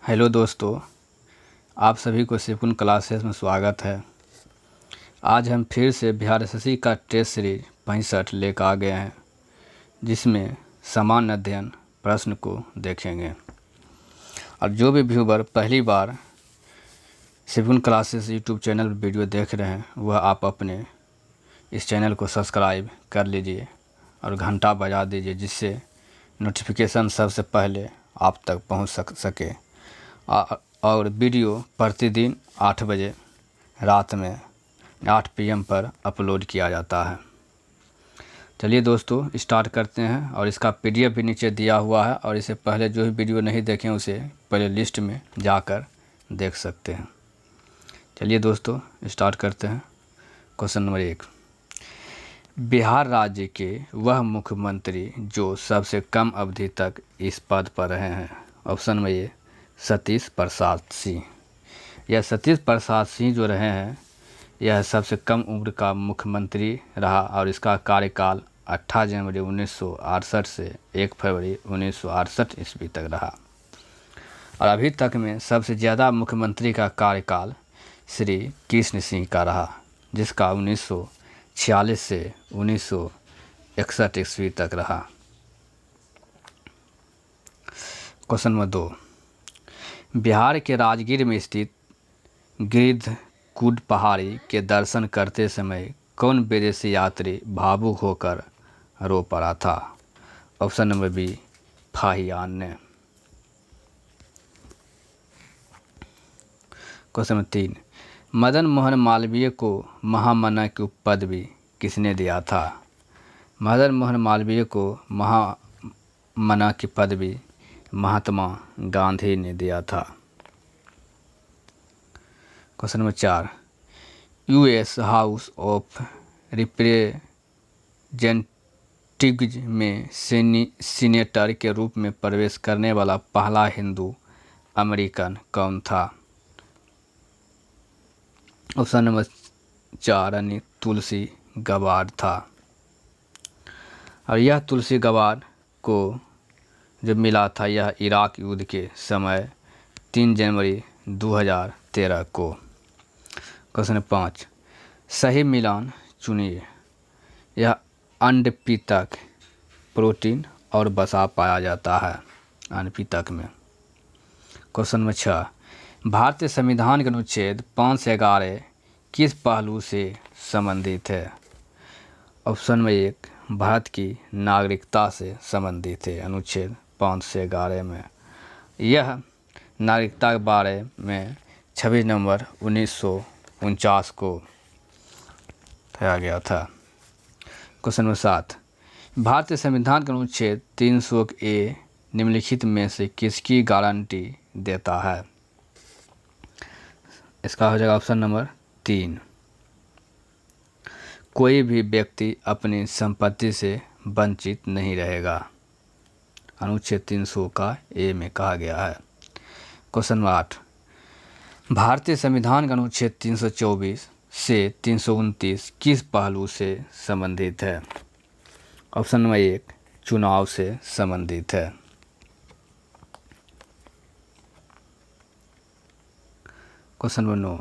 Hello दोस्तों, आप सभी को सिकुन क्लासेस में स्वागत है। आज हम फिर से बिहार एसएससी का टेस्ट सीरीज 65 लेकर आ गए हैं, जिसमें सामान्य अध्ययन प्रश्न को देखेंगे। और जो भी व्यूवर पहली बार सिकुन क्लासेस यूट्यूब चैनल पर वीडियो देख रहे हैं, वह आप अपने इस चैनल को सब्सक्राइब कर लीजिए और घंटा बजा दीजिए, जिससे नोटिफिकेशन सबसे पहले आप तक पहुंच सके। और वीडियो प्रतिदिन 8 बजे रात में 8 PM पर अपलोड किया जाता है। चलिए दोस्तों, स्टार्ट करते हैं। और इसका PDF भी नीचे दिया हुआ है, और इससे पहले जो भी वीडियो नहीं देखें उसे प्ले लिस्ट में जाकर देख सकते हैं। चलिए दोस्तों, स्टार्ट करते हैं। क्वेश्चन नंबर 1, बिहार राज्य के वह मुख्यमंत्री जो सबसे कम अवधि तक इस पद पर रहे हैं। ऑप्शन में ये सतीश प्रसाद सिंह। यह सतीश प्रसाद सिंह जो रहे हैं, यह सबसे कम उम्र का मुख्यमंत्री रहा, और इसका कार्यकाल 18 जनवरी 1968 से 1 फरवरी 1968 ईस्वी तक रहा। और अभी तक में सबसे ज़्यादा मुख्यमंत्री का कार्यकाल श्री कृष्ण सिंह का रहा, जिसका 1946 से 1961 ईस्वी तक रहा। क्वेश्चन नंबर 2, बिहार के राजगीर में स्थित गिद्धकूट पहाड़ी के दर्शन करते समय कौन विदेशी यात्री भावुक होकर रो पड़ा था। ऑप्शन नंबर बी, फाहियान ने। क्वेश्चन नंबर 3, मदन मोहन मालवीय को महामना की पदवी किसने दिया था। मदन मोहन मालवीय को महामना की पदवी महात्मा गांधी ने दिया था। Question number 4, US house of representatives में सीनेटर के रूप में प्रवेश करने वाला पहला हिंदू अमेरिकन कौन था। ऑप्शन नंबर 4 यानी तुलसी गबार्ड था। और यह तुलसी गबार्ड को जो मिला था, यह इराक युद्ध के समय 3 जनवरी 2013 को। क्वेश्चन 5, सही मिलान चुनिए। यह अंडपितक प्रोटीन और वसा पाया जाता है अंडपितक में। क्वेश्चन नंबर 6, भारतीय संविधान के अनुच्छेद 5 से 11 किस पहलू से संबंधित है। ऑप्शन में 1, भारत की नागरिकता से संबंधित है। अनुच्छेद 5 से 11 में यह नागरिकता के बारे में 26 नवंबर 1949 को दिया गया था। क्वेश्चन नंबर 7, भारतीय संविधान के अनुच्छेद 300A निम्नलिखित में से किसकी गारंटी देता है। इसका हो जाएगा ऑप्शन नंबर 3, कोई भी व्यक्ति अपनी संपत्ति से वंचित नहीं रहेगा। अनुच्छेद 300 का ए में कहा गया है। क्वेश्चन नंबर 8, भारतीय संविधान का अनुच्छेद 324 से 329 किस पहलू से संबंधित है। ऑप्शन नंबर 1, चुनाव से संबंधित है। क्वेश्चन नंबर 9,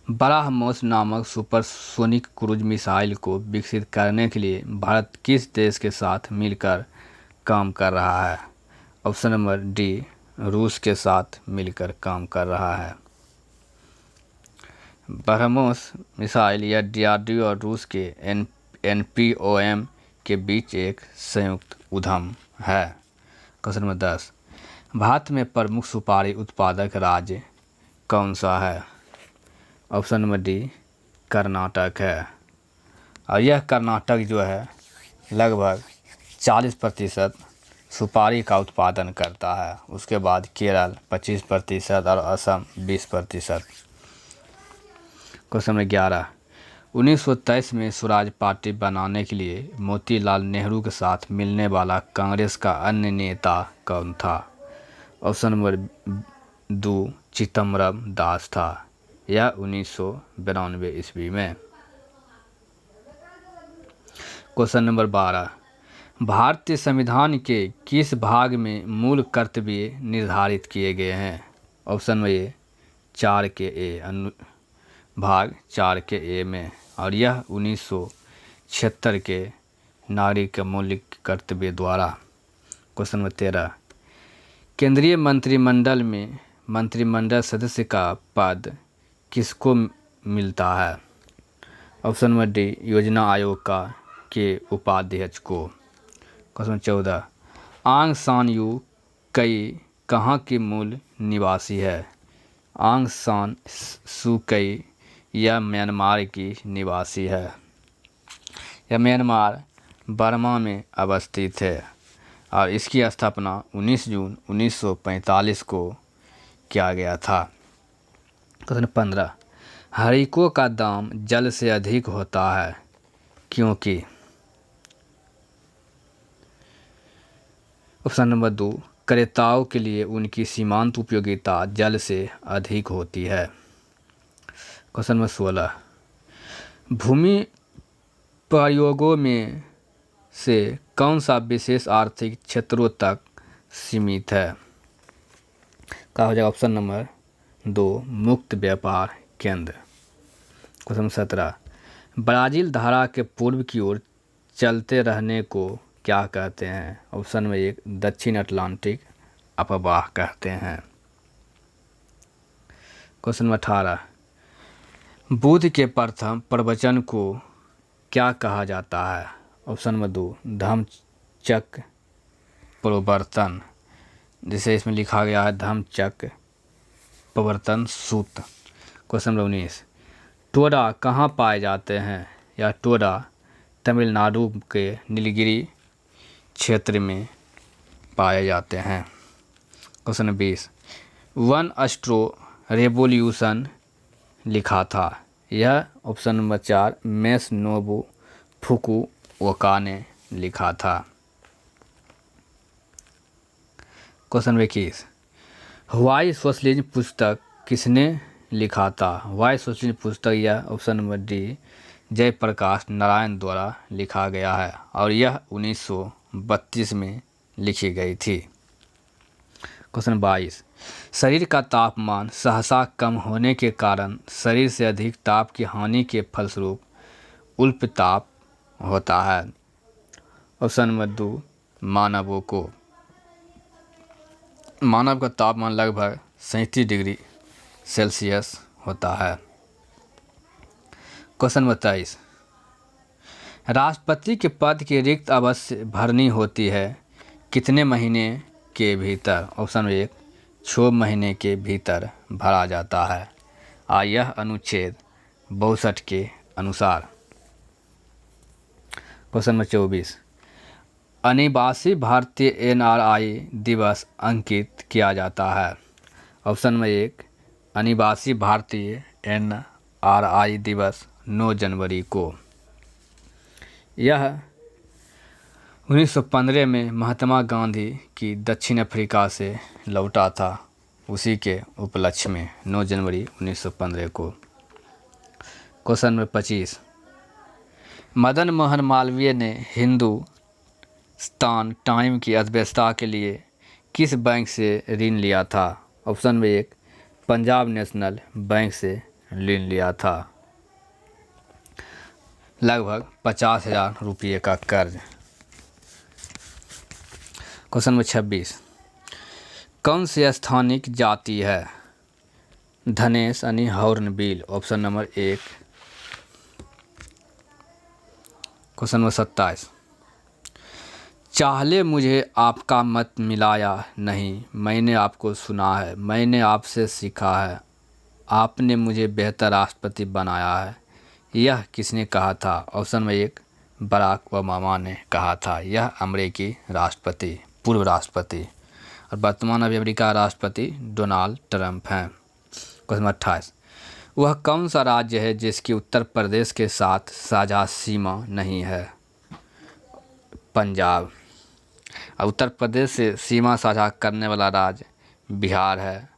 ब्रह्मोस नामक सुपरसोनिक क्रूज मिसाइल को विकसित करने के लिए भारत किस देश के साथ मिलकर काम कर रहा है। ऑप्शन नंबर डी, रूस के साथ मिलकर काम कर रहा है। ब्रह्मोस मिसाइल या DRDO और रूस के NPOM के बीच एक संयुक्त उद्यम है। क्वेश्चन नंबर 10, भारत में प्रमुख सुपारी उत्पादक राज्य कौन सा है। ऑप्शन नंबर डी, कर्नाटक है। और यह कर्नाटक जो है लगभग 40% सुपारी का उत्पादन करता है। उसके बाद केरल 25% और असम 20%। क्वेश्चन नंबर 11, 1923 में स्वराज पार्टी बनाने के लिए मोतीलाल नेहरू के साथ मिलने वाला कांग्रेस का अन्य नेता कौन था। ऑप्शन नंबर 2, चिदम्बरम दास था। यह 1992 ईस्वी में। क्वेश्चन नंबर 12, भारतीय संविधान के किस भाग में मूल कर्तव्य निर्धारित किए गए हैं। ऑप्शन में ए 4 के ए अनुभाग 4 के ए में, और यह 1976 के नागरिक मौलिक कर्तव्य द्वारा। क्वेश्चन नंबर 13, केंद्रीय मंत्रिमंडल में मंत्रिमंडल सदस्य का पद किसको मिलता है? ऑप्शन नंबर डी योजना आयोग के उपाध्यक्ष को। क्वेश्चन 14, आंग सान यू कई कहाँ की मूल निवासी है? आंग सान सू कई यह म्यांमार की निवासी है। यह म्यांमार बर्मा में अवस्थित है और इसकी स्थापना 19 जून 1945 को किया गया था। क्वेश्चन 15, हरिको का दाम जल से अधिक होता है क्योंकि? ऑप्शन नंबर 2, क्रेताओं के लिए उनकी सीमांत उपयोगिता जल से अधिक होती है। क्वेश्चन नंबर 16, भूमि प्रयोगों में से कौन सा विशेष आर्थिक क्षेत्रों तक सीमित है? क्या हो जाएगा? ऑप्शन नंबर 2 मुक्त व्यापार केंद्र। क्वेश्चन 17, ब्राज़ील धारा के पूर्व की ओर चलते रहने को क्या कहते हैं? ऑप्शन में 1 दक्षिण अटलांटिक अपवाह कहते हैं। क्वेश्चन नंबर 18, बुद्ध के प्रथम प्रवचन को क्या कहा जाता है? ऑप्शन नंबर 2 धम्मचक्र प्रवर्तन, जिसे इसमें लिखा गया है धम्मचक्र प्रवर्तन सूत्र। क्वेश्चन नंबर 19, टोडा कहाँ पाए जाते हैं? या टोडा तमिलनाडु के नीलगिरी क्षेत्र में पाए जाते हैं। Question number 20, one astro revolution लिखा था? यह ऑप्शन नंबर 4 मेस नोबु फुकुओका ने लिखा था। क्वेश्चन नंबर 21, व्हाई सोशलिज्म पुस्तक किसने लिखा था? व्हाई सोशलिज्म पुस्तक यह option number D Jayaprakash Narayan द्वारा लिखा गया है और यह 1932 में लिखी गई थी। क्वेश्चन 22, शरीर का तापमान सहसा कम होने के कारण शरीर से अधिक ताप की हानि के फलस्वरूप उल्पताप होता है। ऑप्शन नंबर 2 मानवों को। मानव का तापमान लगभग 37 डिग्री सेल्सियस होता है। क्वेश्चन नंबर 23, राष्ट्रपति के पद की रिक्त अवश्य भरनी होती है कितने महीने के भीतर? ऑप्शन 1 6 महीने के भीतर भरा जाता है और यह अनुच्छेद 62 के अनुसार। क्वेश्चन नंबर 24, अनिवासी भारतीय NRI दिवस अंकित किया जाता है? ऑप्शन नंबर 1 अनिवासी भारतीय NRI दिवस 9 जनवरी को। यह 1915 में महात्मा गांधी की दक्षिण अफ्रीका से लौटा था, उसी के उपलक्ष्य में 9 जनवरी 1915 को। क्वेश्चन नंबर 25, मदन मोहन मालवीय ने हिंदुस्तान टाइम की अर्थव्यवस्था के लिए किस बैंक से ऋण लिया था? ऑप्शन में 1 पंजाब नेशनल बैंक से ऋण लिया था, लगभग 50,000 रुपये का कर्ज। क्वेश्चन नंबर 26, कौन सी स्थानिक जाति है धनेश यानी hornbill? Option number 1। Question number 27, चाहले मुझे आपका मत मिलाया नहीं, मैंने आपको सुना है, मैंने आपसे सीखा है, आपने मुझे बेहतर राष्ट्रपति बनाया है, यह किसने कहा था? ऑप्शन में 1 बराक ओबामा ने कहा था। यह अमेरिकी राष्ट्रपति, पूर्व राष्ट्रपति और वर्तमान अभी अमेरिका राष्ट्रपति डोनाल्ड ट्रंप हैं। क्वेश्चन 28, वह कौन सा राज्य है जिसकी उत्तर प्रदेश के साथ साझा सीमा नहीं है? पंजाब। और उत्तर प्रदेश से सीमा साझा करने वाला राज्य बिहार है,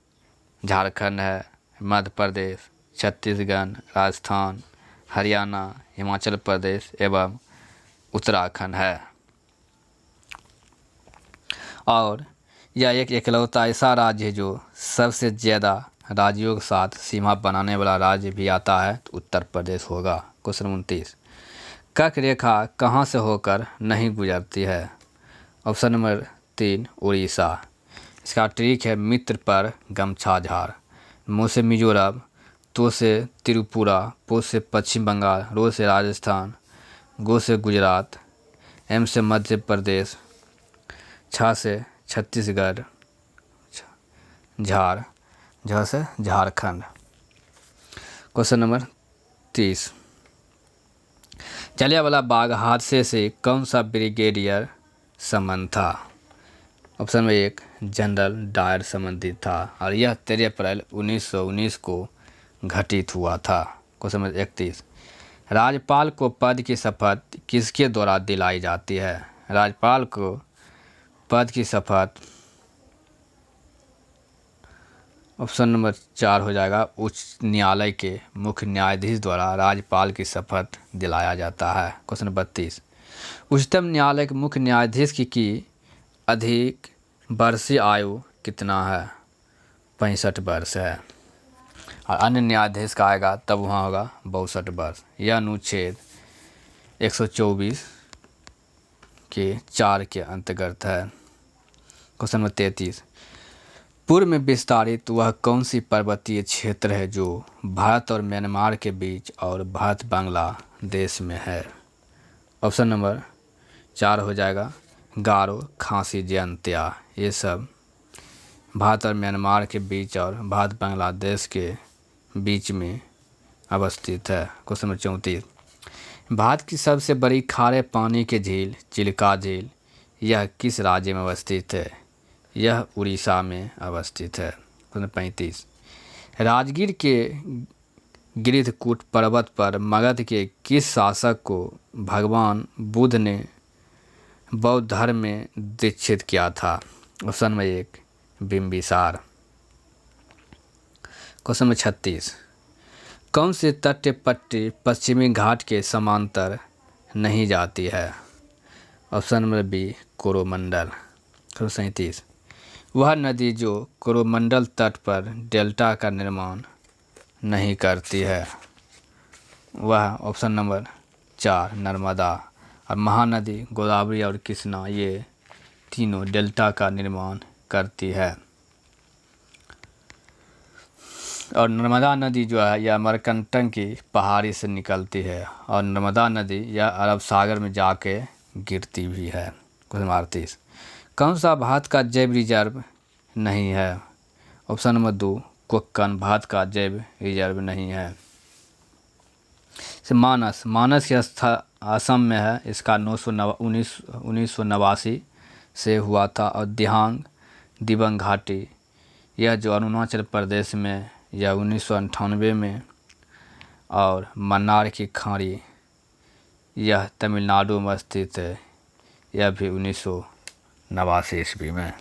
झारखंड है, मध्य प्रदेश, छत्तीसगढ़, राजस्थान, हरियाणा, हिमाचल प्रदेश एवं उत्तराखंड है। और यह एक इकलौता ऐसा राज्य है जो सबसे ज़्यादा राज्यों के साथ सीमा बनाने वाला राज्य भी आता है तो उत्तर प्रदेश होगा। क्वेश्चन 29, कर्क रेखा कहाँ से होकर नहीं गुजरती है? Option number 3 Orissa. इसका ट्रिक है मित्र पर गमछा झाड़। मु से मिजोरम, तो से त्रिपुरा, पो से पश्चिम बंगाल, रो से राजस्थान, गो से गुजरात, एम से मध्य प्रदेश, छा से छत्तीसगढ़, झाड़, झ से झारखंड। क्वेश्चन नंबर 30, जलियांवाला बाग हादसे से कौन सा ब्रिगेडियर संबंध था? ऑप्शन नंबर 1 जनरल डायर संबंधित था और यह 13 अप्रैल 1919 को घटित हुआ था। क्वेश्चन नंबर 31, राज्यपाल को पद की शपथ किसके द्वारा दिलाई जाती है? राज्यपाल को पद की शपथ ऑप्शन नंबर 4 हो जाएगा, उच्च न्यायालय के मुख्य न्यायाधीश द्वारा राज्यपाल की शपथ दिलाया जाता है। क्वेश्चन नंबर 32, उच्चतम न्यायालय के मुख्य न्यायाधीश की अधिक वर्षीय आयु कितना है? 65 वर्ष है और अन्य न्यायाधीश का आएगा तब वहाँ होगा 62 वर्ष। यह अनुच्छेद 124 के 4 के अंतर्गत है। क्वेश्चन नंबर 33, पूर्व में विस्तारित वह कौन सी पर्वतीय क्षेत्र है जो भारत और म्यांमार के बीच और भारत बांग्लादेश में है? ऑप्शन नंबर 4 हो जाएगा, गारो, खासी, जयंतिया। ये सब भारत और म्यांमार के बीच और भारत बांग्लादेश के बीच में अवस्थित है। क्वेश्चन नंबर 34, भारत की सबसे बड़ी खारे पानी की झील चिल्का झील यह किस राज्य में अवस्थित है? यह उड़ीसा में अवस्थित है। क्वेश्चन 35, राजगीर के गिरिधकूट पर्वत पर मगध के किस शासक को भगवान बुद्ध ने बौद्ध धर्म में दीक्षित किया था? Option number 1 Bimbisara. Question number 36, कौन सी तटीय पट्टी पश्चिमी घाट के समांतर नहीं जाती है? Option number B Coromandel. Question 37, वह नदी जो कोरोमंडल तट पर डेल्टा का निर्माण नहीं करती है वह ऑप्शन नंबर 4 नर्मदा। और महानदी गोदावरी और कृष्णा ये तीनों डेल्टा का निर्माण करती है। और नर्मदा नदी जो है यह अमरकंटक की पहाड़ी से निकलती है और नर्मदा नदी यह अरब सागर में जाके गिरती भी है। क्वेश्चन 38, कौन सा भारत का जैव रिजर्व नहीं है? ऑप्शन नंबर 2 कोक्कन भारत का जैव रिजर्व नहीं है। मानस, मानस की स्थान असम में है, इसका 1989 से हुआ था। और दिहांग दिबंग घाटी यह जो अरुणाचल प्रदेश में यह 1998 में। और मन्नार की खाड़ी यह तमिलनाडु में स्थित है, यह भी 1989 ईस्वी में।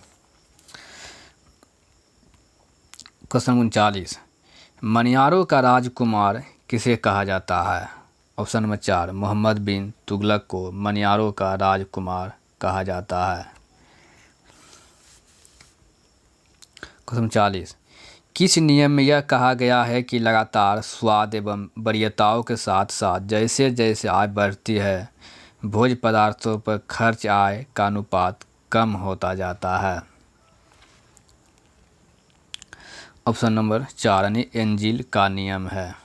क्वेश्चन 39, मनियारों का राजकुमार किसे कहा जाता है? ऑप्शन नंबर 4 मोहम्मद बिन तुगलक को मनियारों का राजकुमार कहा जाता है। क्वेश्चन 40, किस नियम में यह कहा गया है कि लगातार स्वाद एवं वरीयताओं के साथ साथ जैसे जैसे आय बढ़ती है भोज्य पदार्थों पर खर्च आय का अनुपात कम होता जाता है? ऑप्शन नंबर 4 यानी एंजिल का नियम है।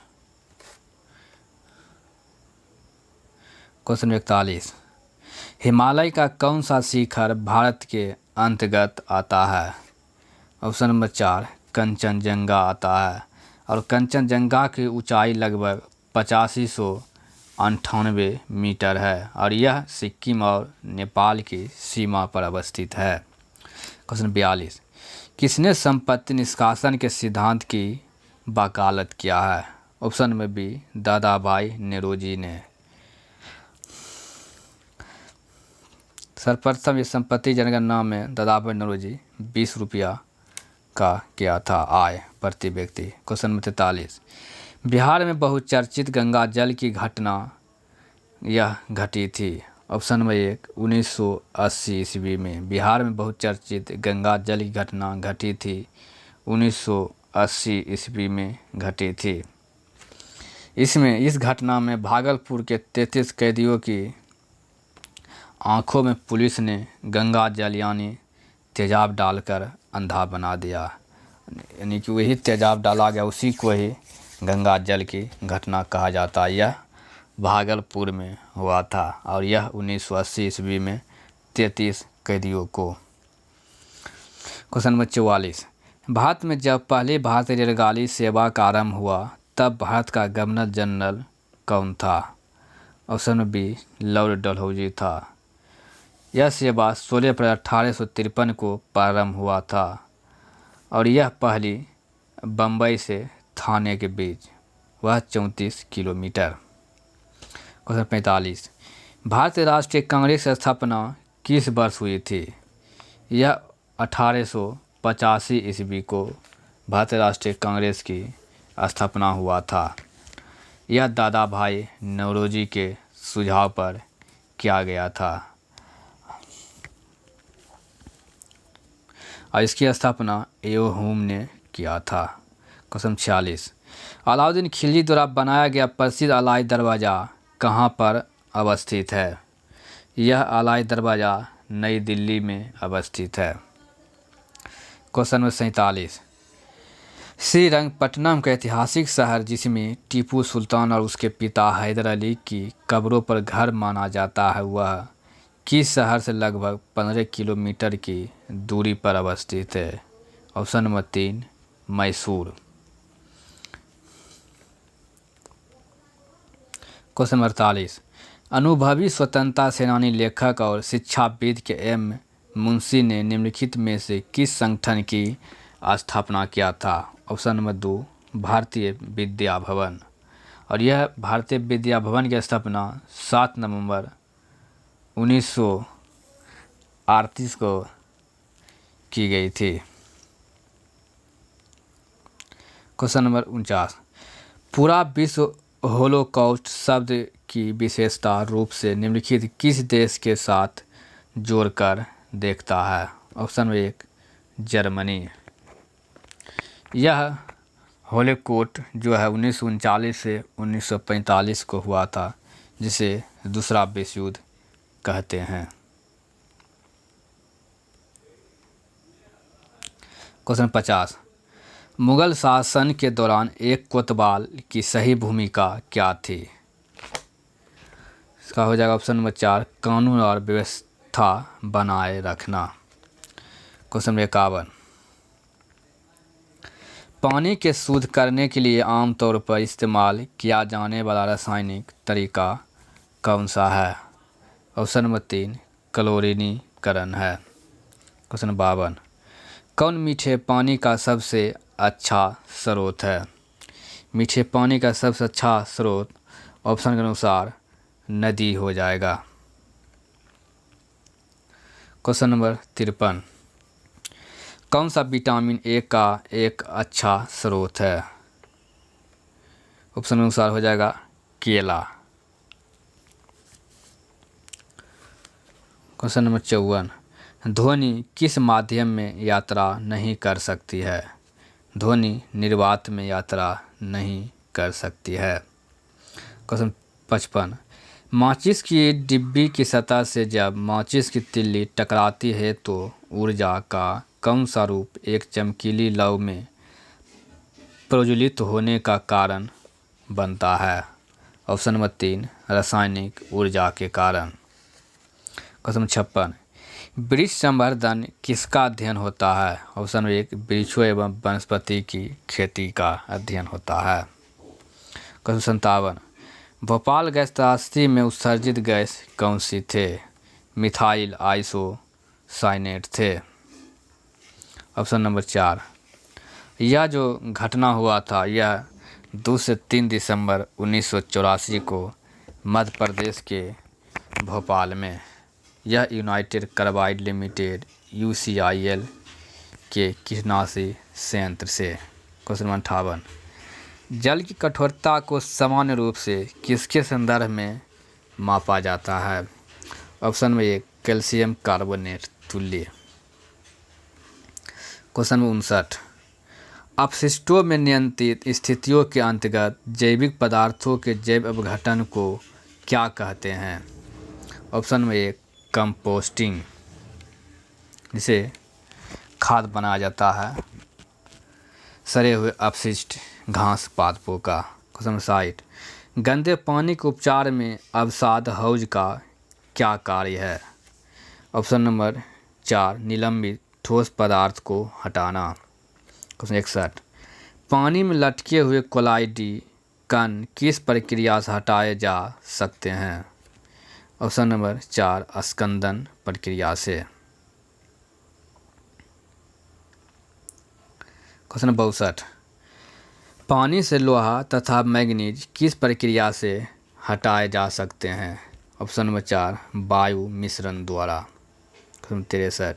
क्वेश्चन 41, हिमालय का कौन सा शिखर भारत के अंतर्गत आता है? ऑप्शन नंबर 4 कंचनजंगा आता है। और कंचनजंगा की ऊंचाई लगभग 8598 मीटर है और यह सिक्किम और नेपाल की सीमा पर अवस्थित है। क्वेश्चन 42, किसने संपत्ति निष्कासन के सिद्धांत की वकालत किया है? ऑप्शन नंबर बी दादा भाई नेरोजी ने। सर्वप्रथम इस संपत्ति जनगणना में दादा भाई नेरोजी 20 रुपया का किया था आय प्रति व्यक्ति। क्वेश्चन नंबर 43, बिहार में बहुचर्चित गंगा जल की घटना यह घटी थी ऑप्शन नंबर 1, 1980 ईस्वी में बिहार में बहुचर्चित गंगा जल की घटना घटी थी। 1980 ईस्वी में घटी थी। इस घटना में भागलपुर के 33 कैदियों की आंखों में पुलिस ने गंगा जल यानी तेजाब डालकर अंधा बना दिया, यानी कि वही तेजाब डाला गया, उसी को ही गंगा जल की घटना कहा जाता है। यह भागलपुर में हुआ था और यह 1980 ईस्वी में 33 कैदियों को। क्वेश्चन नंबर 44, भारत में जब पहली भारतीय रेलगाड़ी सेवा का आरंभ हुआ तब भारत का गवर्नर जनरल कौन था? Option number B, Lord Dalhousie था। यह सेवा 16 अप्रैल 1853 को प्रारंभ हुआ था और यह पहली बम्बई से थाने के बीच, वह 34 किलोमीटर। क्वेश्चन 45, भारतीय राष्ट्रीय कांग्रेस की स्थापना किस वर्ष हुई थी? यह 1885 ईस्वी को भारतीय राष्ट्रीय कांग्रेस की स्थापना हुआ था। यह दादा भाई नौरोजी के सुझाव पर किया गया था और इसकी स्थापना एओ हुम ने किया था। क्वेश्चन 46, अलाउद्दीन खिलजी द्वारा बनाया गया प्रसिद्ध अलाई दरवाज़ा कहाँ पर अवस्थित है? यह अलाई दरवाज़ा नई दिल्ली में अवस्थित है। क्वेश्चन नंबर 47, श्रीरंगपट्टनम का ऐतिहासिक शहर जिसमें टीपू सुल्तान और उसके पिता हैदर अली की कब्रों पर घर माना जाता है, वह किस शहर से लगभग 15 किलोमीटर की दूरी पर अवस्थित है? Option number 3, Mysore. Question number 48, अनुभवी स्वतंत्रता सेनानी, लेखक और शिक्षाविद के एम मुंशी ने निम्नलिखित में से किस संगठन की स्थापना किया था? Option number 2, Bharatiya Vidya Bhavan. और यह भारतीय विद्या भवन की स्थापना 7 नवंबर 1938 को की गई थी। क्वेश्चन नंबर 49, पूरा विश्व होलोकॉस्ट शब्द की विशेषता रूप से निम्नलिखित किस देश के साथ जोड़कर देखता है? Option number 1, Germany. यह होलोकॉस्ट जो है 1939 से 1945 को हुआ था, जिसे दूसरा विश्व युद्ध कहते हैं। क्वेश्चन 50, मुगल शासन के दौरान एक कोतवाल की सही भूमिका क्या थी? इसका हो जाएगा ऑप्शन नंबर 4, कानून और व्यवस्था बनाए रखना। क्वेश्चन नंबर 51, पानी के शुद्ध करने के लिए आमतौर पर इस्तेमाल किया जाने वाला रासायनिक तरीका कौन सा है? ऑप्शन नंबर 3, क्लोरीनीकरण है। क्वेश्चन 52, कौन मीठे पानी का सबसे अच्छा स्रोत है? मीठे पानी का सबसे अच्छा स्रोत ऑप्शन के अनुसार नदी हो जाएगा। क्वेश्चन नंबर 53, कौन सा विटामिन ए का एक अच्छा स्रोत है? ऑप्शन के अनुसार हो जाएगा केला। क्वेश्चन नंबर 54, ध्वनि किस माध्यम में यात्रा नहीं कर सकती है? ध्वनि निर्वात में यात्रा नहीं कर सकती है। क्वेश्चन 55, माचिस की डिब्बी की सतह से जब माचिस की तिल्ली टकराती है तो ऊर्जा का कौन सा रूप एक चमकीली लौ में प्रज्वलित होने का कारण बनता है? ऑप्शन नंबर 3, रासायनिक ऊर्जा के कारण। क्वेश्चन 56, वृक्ष संवर्धन किसका अध्ययन होता है? ऑप्शन नंबर 1, वृक्षों एवं वनस्पति की खेती का अध्ययन होता है। क्वेश्चन 57, भोपाल गैस त्रासदी में उत्सर्जित गैस कौन सी थे? मिथाइल आइसोसाइनेट थे। ऑप्शन नंबर 4, यह जो घटना हुआ था यह 2 से 3 दिसंबर 1984 को मध्य प्रदेश के भोपाल में, यह यूनाइटेड कार्बाइड लिमिटेड UCIL के कीटनाशी संयंत्र से। क्वेश्चन 58, जल की कठोरता को सामान्य रूप से किसके संदर्भ में मापा जाता है? ऑप्शन नंबर 1 कैल्शियम कार्बोनेट तुल्य। क्वेश्चन नंबर 59, अपशिष्टों में नियंत्रित स्थितियों के अंतर्गत जैविक पदार्थों के जैव अपघटन को क्या कहते हैं? ऑप्शन नंबर 1 कंपोस्टिंग, जिसे खाद बनाया जाता है सड़े हुए अपशिष्ट घास पादपों का। क्वेश्चन नंबर 60, गंदे पानी के उपचार में अवसाद हौज का क्या कार्य है? ऑप्शन नंबर 4 निलंबित ठोस पदार्थ को हटाना। क्वेश्चन 61, पानी में लटके हुए कोलाइडी कण किस प्रक्रिया से हटाए जा सकते हैं? ऑप्शन नंबर 4 अस्कंदन प्रक्रिया से। क्वेश्चन नंबर 62, पानी से लोहा तथा मैग्नीज किस प्रक्रिया से हटाए जा सकते हैं? ऑप्शन नंबर 4 वायु मिश्रण द्वारा। क्वेश्चन नंबर 63,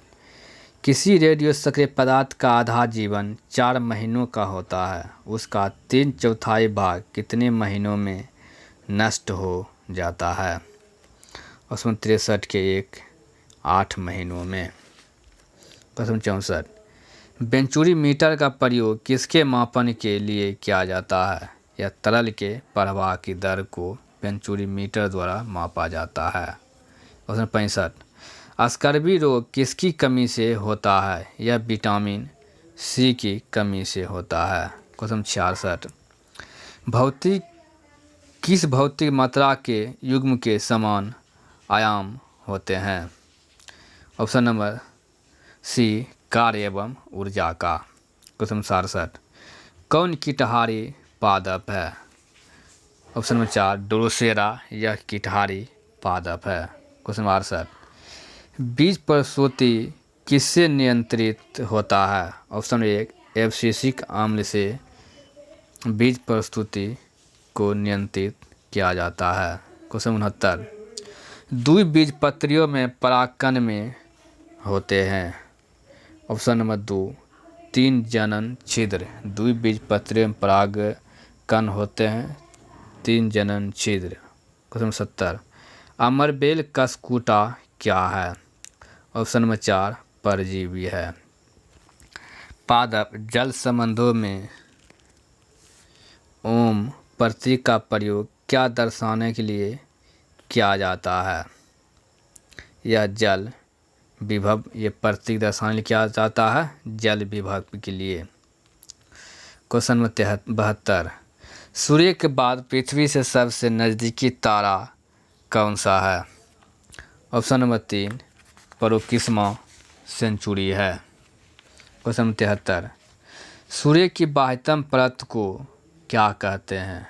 किसी रेडियो सक्रिय पदार्थ का आधा जीवन 4 महीनों का होता है, उसका 3/4 भाग कितने महीनों में नष्ट हो जाता है? ऑप्शन नंबर 63 के 8 महीनों में। क्वेश्चन नंबर 64, वेंचुरी मीटर का प्रयोग किसके मापन के लिए किया जाता है? यह तरल के प्रवाह की दर को वेंचुरी मीटर द्वारा मापा जाता है। क्वेश्चन 65, स्कर्वी रोग किसकी कमी से होता है? यह विटामिन सी की कमी से होता है। क्वेश्चन 66, किस भौतिक मात्रा के युग्म के समान आयाम होते हैं? ऑप्शन नंबर सी कार्य एवं ऊर्जा का। क्वेश्चन 67, कौन कीटहारी पादप है? ऑप्शन नंबर 4 ड्रोसेरा, यह कीटहारी पादप है। क्वेश्चन नंबर 68, बीज प्रसूति किससे नियंत्रित होता है? ऑप्शन नंबर 1 एब्सिसिक अम्ल से बीज प्रस्तुति को नियंत्रित किया जाता है। क्वेश्चन 69, द्विबीजपत्रियों में परागकण में होते हैं। ऑप्शन नंबर 2 3 जनन छिद्र, द्विबीजपत्रियों में परागकण होते हैं 3 जनन छिद्र। क्वेश्चन नंबर 70, अमरबेल कस्कुटा क्या है? ऑप्शन नंबर 4 परजीवी है। पादप जल संबंधों में ओम प्रतीक का प्रयोग क्या दर्शाने के लिए किया जाता है? यह जल विभव, ये प्रतीक दर्शाने के लिए किया जाता है जल विभव के लिए। क्वेश्चन नंबर 72, सूर्य के बाद पृथ्वी से सबसे नज़दीकी तारा कौन सा है? ऑप्शन नंबर 3 प्रोक्सिमा सेंचुरी है। क्वेश्चन नंबर 73, सूर्य की बाह्यतम परत को क्या कहते हैं?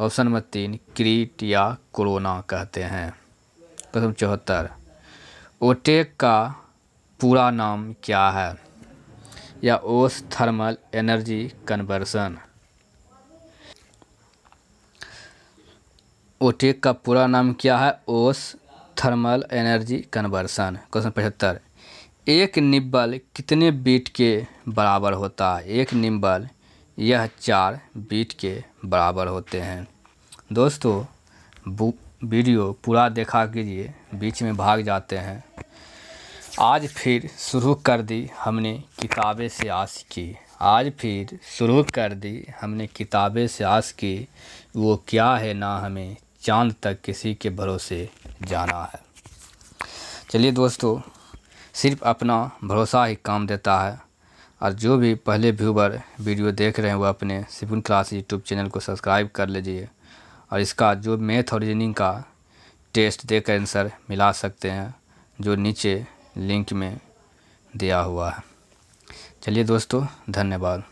ऑप्शन नंबर 3 क्रीट या कोरोना कहते हैं। क्वेश्चन नंबर 74, ओटेक का पूरा नाम क्या है? या ओस थर्मल एनर्जी कन्वर्सन। ओटेक का पूरा नाम क्या है? ओस थर्मल एनर्जी कन्वर्सन। क्वेश्चन 75, एक निब्बल कितने बीट के बराबर होता है? एक निब्बल यह 4 बीट के बराबर होते हैं। दोस्तों वीडियो पूरा देखा कीजिए, बीच में भाग जाते हैं। आज फिर शुरू कर दी हमने किताबें से आस की, आज फिर शुरू कर दी हमने किताबें से आस की, वो क्या है ना हमें चांद तक किसी के भरोसे जाना है। चलिए दोस्तों, सिर्फ अपना भरोसा ही काम देता है। और जो भी पहले व्यूवर वीडियो देख रहे हैं वो अपने सिपुन क्लास यूट्यूब चैनल को सब्सक्राइब कर लीजिए और इसका जो मैथ और रीजनिंग का टेस्ट देकर आंसर मिला सकते हैं, जो नीचे लिंक में दिया हुआ है। चलिए दोस्तों, धन्यवाद।